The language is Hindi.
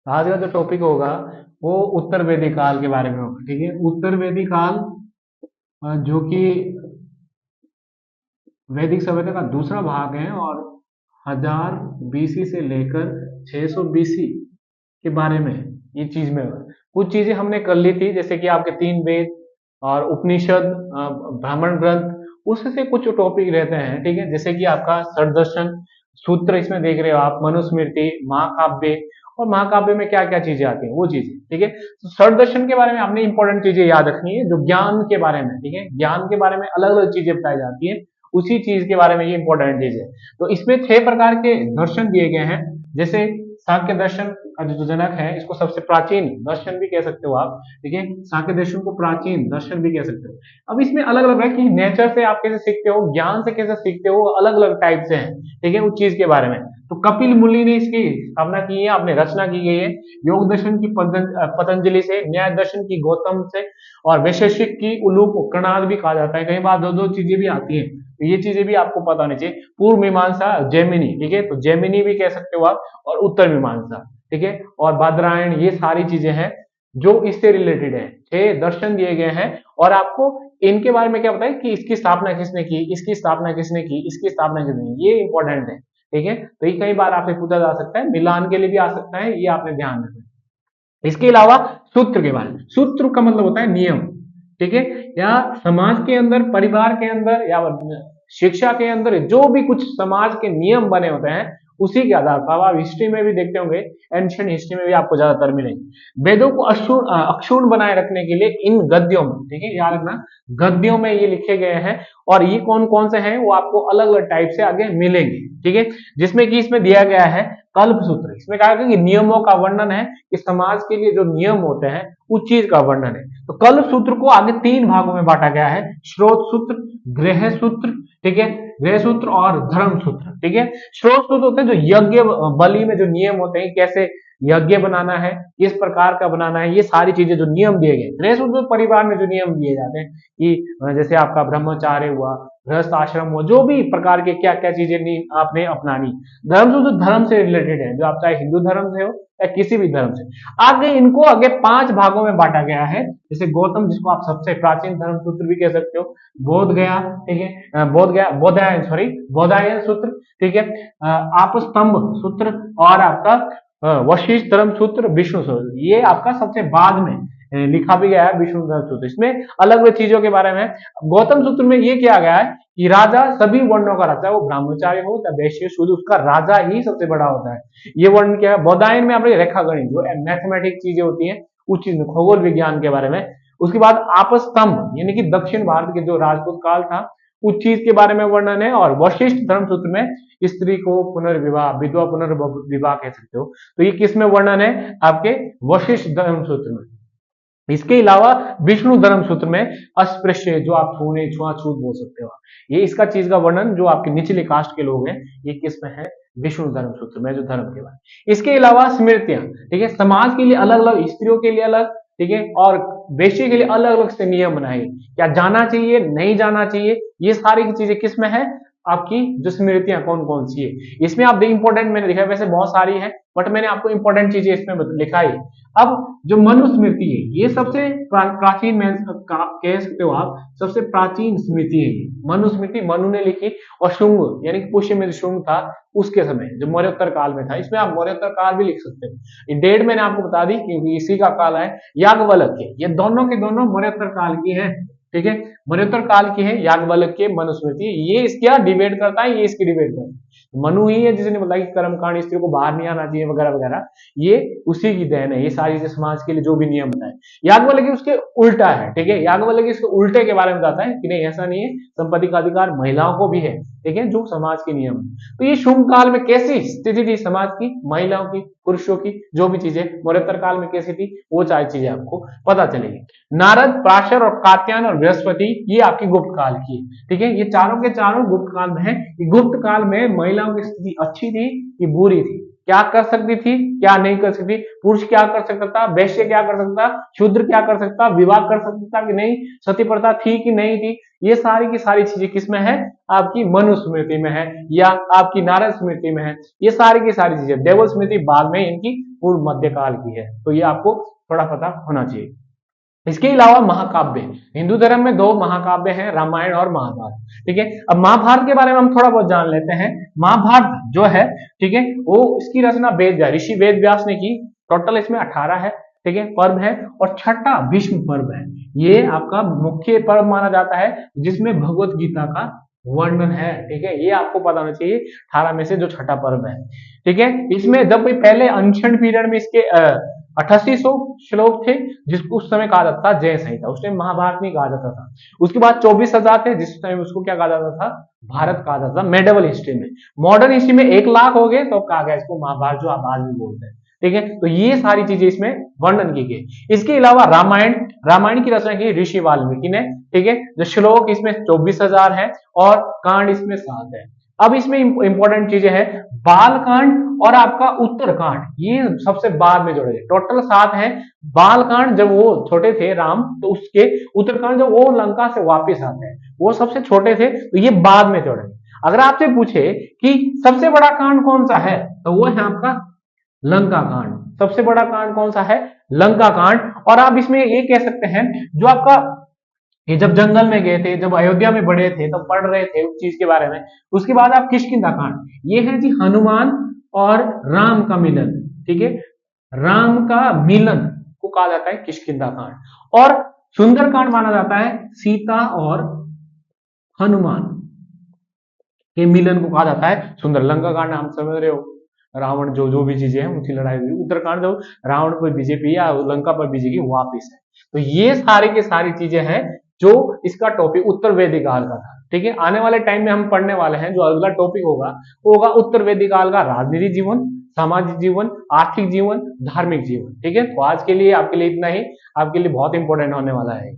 आज का जो टॉपिक होगा वो उत्तर वैदिक काल के बारे में होगा। ठीक है, उत्तर वैदिक काल जो कि वैदिक सभ्यता का दूसरा भाग है और 1000 BC से लेकर 600 BC के बारे में ये चीज में होगा। कुछ चीजें हमने कर ली थी, जैसे कि आपके 3 वेद और उपनिषद, ब्राह्मण ग्रंथ, उससे कुछ टॉपिक रहते हैं। ठीक है, जैसे कि आपका षडदर्शन सूत्र इसमें देख रहे हो आप, मनुस्मृति, महाकाव्य, और महाकाव्य में क्या क्या चीजें आती हैं वो चीजें। ठीक है, तो षडदर्शन के बारे में आपने इंपॉर्टेंट चीजें याद रखनी है, जो ज्ञान के बारे में। ठीक है, ज्ञान के बारे में अलग अलग चीजें बताई जाती है, उसी चीज के बारे में ये इंपॉर्टेंट चीज है। तो इसमें 6 प्रकार के दर्शन दिए गए हैं। जैसे सांख्य दर्शन का जो जनक है, इसको सबसे प्राचीन दर्शन भी कह सकते हो आप। ठीक है, सांख्य दर्शन को प्राचीन दर्शन भी कह सकते हो। अब इसमें अलग अलग है कि नेचर से आप कैसे सीखते हो, ज्ञान से कैसे सीखते हो, अलग अलग टाइप से हैं। ठीक है, उस चीज के बारे में। तो कपिल मुनि ने इसकी स्थापना की है, आपने रचना की गई है। योग दर्शन की पतंजलि से, न्याय दर्शन की गौतम से, और वैशेषिक की उलूप कणाद भी कहा जाता है। कई बार दो दो चीजें भी आती हैं, तो ये चीजें भी आपको पता होनी चाहिए। पूर्व मीमांसा जैमिनी, ठीक है, तो जैमिनी भी कह सकते हो आप, और उत्तर मीमांसा। ठीक है, और बादरायण, ये सारी चीजें हैं जो इससे रिलेटेड है। 6 दर्शन दिए गए हैं, और आपको इनके बारे में क्या बताया कि इसकी स्थापना किसने की, इसकी स्थापना किसने की, इसकी स्थापना किसने की, ये इंपॉर्टेंट है। ठीक है, तो ये कई बार आपसे पूछा जा सकता है, मिलान के लिए भी आ सकता है, ये आपने ध्यान रखना है। इसके अलावा सूत्र के बारे में, सूत्र का मतलब होता है नियम। ठीक है, या समाज के अंदर, परिवार के अंदर, या शिक्षा के अंदर जो भी कुछ समाज के नियम बने होते हैं, उसी के आधार पर आप हिस्ट्री में भी देखते होंगे, एंशियंट हिस्ट्री में भी आपको ज्यादातर मिलेंगे। वेदों को अक्षुण बनाए रखने के लिए इन गद्यों में, ठीक है, याद रखना, गद्यों में ये लिखे गए हैं। और ये कौन कौन से हैं वो आपको अलग अलग टाइप से आगे मिलेंगे। ठीक है, जिसमें कि इसमें दिया गया है कल्प सूत्र। इसमें कहा गया कि नियमों का वर्णन है, कि समाज के लिए जो नियम होते हैं उस चीज का वर्णन है। तो कल्प सूत्र को आगे 3 भागों में बांटा गया है, श्रोत सूत्र, गृह सूत्र, ठीक है, गृह सूत्र और धर्म सूत्र। ठीक है, श्रोत सूत्र होते हैं जो यज्ञ बलि में जो नियम होते हैं, कैसे यज्ञ बनाना है, किस प्रकार का बनाना है, ये सारी चीजें जो नियम दिए गए। गृह सूत्र परिवार में जो नियम दिए जाते हैं, कि जैसे आपका ब्रह्मचार्य हुआ, गृहस्थ आश्रम हुआ, जो भी प्रकार के क्या क्या चीजें आपने अपनानी। धर्म सूत्र धर्म से रिलेटेड है, जो आप चाहे हिंदू धर्म से हो या किसी भी धर्म से। आगे इनको आगे 5 भागों में बांटा गया है। जैसे गौतम, जिसको आप सबसे प्राचीन धर्म सूत्र भी कह सकते हो, बोध गया, ठीक है, बोध गया, बोधायन, सॉरी, बोधायन सूत्र, ठीक है, आपस्तंभ सूत्र, और आपका वशिष्ठ धर्म सूत्र, विष्णु सूत्र, ये आपका सबसे बाद में लिखा भी गया है, विष्णु धर्म सूत्र। इसमें अलग अलग चीजों के बारे में। गौतम सूत्र में ये किया गया है कि राजा सभी वर्णों का रहता है, वो ब्रह्मचारी हो या वैश्य शूद्र, उसका राजा ही सबसे बड़ा होता है। ये वर्ण क्या है, बौधायन में आपने रेखा गणित, जो मैथमेटिक चीजें होती हैं, उस चीज में, खगोल विज्ञान के बारे में। उसके बाद आपस्तंभ, यानी कि दक्षिण भारत के जो राजपूत काल था, उस चीज के बारे में वर्णन है। और वशिष्ठ धर्म सूत्र में स्त्री को पुनर्विवाह, विधवा पुनर्विवाह कह सकते हो, तो ये किस में वर्णन है, आपके वशिष्ठ धर्म सूत्र में। इसके अलावा विष्णु धर्म सूत्र में अस्पृश्य, जो आप छूने छुआछूत बोल सकते हो, ये इसका चीज का वर्णन, जो आपके निचले कास्ट के लोग हैं, ये किस में है, विष्णु धर्म सूत्र में, जो धर्म के बारे। इसके अलावा स्मृतियां, ठीक है, समाज के लिए अलग अलग, स्त्रियों के लिए अलग, ठीक है, और वैश्य के लिए अलग अलग से नियम बनाए, क्या जाना चाहिए, नहीं जाना चाहिए, ये सारी की चीजें किस में है, आपकी जो स्मृतियां कौन कौन सी है। इसमें आप इंपॉर्टेंट मैंने लिखा है, वैसे बहुत सारी है, बट मैंने आपको इंपॉर्टेंट चीजें इसमें लिखा है। अब जो मनुस्मृति है, ये सबसे प्राचीन कह सकते हो आप, सबसे प्राचीन स्मृति है ये मनुस्मृति, मनु ने लिखी। और शुंग, यानी कि पुष्य में जो शुंग था, उसके समय, जो मौर्योत्तर काल में था। इसमें आप मौर्योत्तर काल भी लिख सकते हो, डेट मैंने आपको बता दी क्योंकि इसी का काल है। याज्ञवल्क्य, ये दोनों के दोनों मौर्योत्तर काल की है। ठीक है, मौर्योत्तर काल की है याज्ञवल्क्य मनुस्मृति। ये इसका डिबेट करता है, ये इसकी डिबेट करता है। मनु ही है जिसने बताया कि कर्मकांड, स्त्री को बाहर नहीं आना चाहिए, वगैरह वगैरह, ये उसी की देन है। ये सारी समाज के लिए जो भी नियम बताए, याज्ञवल्क्य उसके उल्टा है। ठीक है, याज्ञवल्क्य इसके उल्टे के बारे में बताता है कि नहीं, ऐसा नहीं है, संपत्ति का अधिकार महिलाओं को भी है। ठीक है, जो समाज के नियम है। तो ये शुंग काल में कैसी स्थिति थी समाज की, महिलाओं की, पुरुषों की, जो भी चीजें मौर्योत्तर काल में कैसी थी, वो सारी चीजें आपको पता चलेगी। नारद, पराशर और कात्यायन और बृहस्पति, ये आपकी गुप्त काल की है। ठीक है, ये चारों के चारों गुप्त काल में है। गुप्त काल में महिलाओं की स्थिति अच्छी थी कि बुरी थी, क्या कर सकती थी, क्या नहीं कर सकती, पुरुष क्या कर सकता था, वैश्य क्या कर सकता, शूद्र क्या कर सकता, विवाह कर सकता था कि नहीं, सती प्रथा थी कि नहीं थी, ये सारी की सारी चीजें किसमें है, आपकी मनुस्मृति में है, या आपकी नारद स्मृति में है। ये सारी की सारी चीजें, देवल स्मृति बाद में इनकी पूर्व मध्यकाल की है। तो ये आपको थोड़ा पता होना चाहिए। इसके अलावा महाकाव्य, हिंदू धर्म में दो महाकाव्य हैं, रामायण और महाभारत। ठीक है, अब महाभारत के बारे में हम थोड़ा बहुत जान लेते हैं। महाभारत जो है, ठीक है, वो इसकी रचना ऋषि वेद व्यास ने की। टोटल इसमें 18 है, ठीक है, पर्व है, और छठा भीष्म पर्व है। ये आपका मुख्य पर्व माना जाता है जिसमें भगवत गीता का वर्णन है। ठीक है, ये आपको पता होना चाहिए, 18 में से जो छठा पर्व है। ठीक है, इसमें जब पहले एंशिएंट पीरियड में इसके 8800 श्लोक थे, जिसको उस समय कहा जाता था जय संहिता, उस टाइम महाभारत नहीं कहा जाता था। उसके बाद 24,000 थे, जिस टाइम उसको क्या कहा जाता था, भारत कहा जाता था मेडिवल हिस्ट्री में। मॉडर्न हिस्ट्री में 1 लाख हो गए तो कहा गया इसको महाभारत, जो आप आज भी बोलते हैं। ठीक है, तो ये सारी चीजें इसमें वर्णन की गई। इसके अलावा रामायण की रचना की ऋषि वाल्मीकि ने। ठीक है, जो श्लोक इसमें 24,000 है और कांड इसमें 7 है। अब इसमें इंपॉर्टेंट चीजें हैं, बालकांड और आपका उत्तरकांड, ये सबसे बाद में जोड़े गए। टोटल 7 है। बालकांड जब वो छोटे थे राम, तो उसके उत्तरकांड जब वो लंका से वापस आते हैं, वो सबसे छोटे थे, तो ये बाद में जोड़े। अगर आपसे पूछे कि सबसे बड़ा कांड कौन सा है, तो वो है आपका लंका कांड। सबसे बड़ा कांड कौन सा है, लंका कांड। और आप इसमें ये कह सकते हैं, जो आपका ये जब जंगल में गए थे, जब अयोध्या में बढ़े थे, तब पढ़ रहे थे उस चीज के बारे में। उसके बाद आप किष्किंधा कांड, ये है जी हनुमान और राम का मिलन। ठीक है, राम का मिलन को कहा जाता है किष्किंधा कांड। और सुंदर कांड माना जाता है सीता और हनुमान के मिलन को कहा जाता है सुंदर। लंका कांड हम समझ रहे हो, रावण जो भी चीजें हैं उनकी लड़ाई हुई। उत्तरकांड जो रावण पर बीजेपी या लंका पर बीजे की वापिस है। तो ये सारी की सारी चीजें हैं जो इसका टॉपिक उत्तर वैदिक काल का था। ठीक है, आने वाले टाइम में हम पढ़ने वाले हैं, जो अगला टॉपिक होगा वो होगा उत्तर वैदिक काल का राजनीतिक जीवन, सामाजिक जीवन, आर्थिक जीवन, धार्मिक जीवन। ठीक है, तो आज के लिए आपके लिए इतना ही, आपके लिए बहुत इंपॉर्टेंट होने वाला है।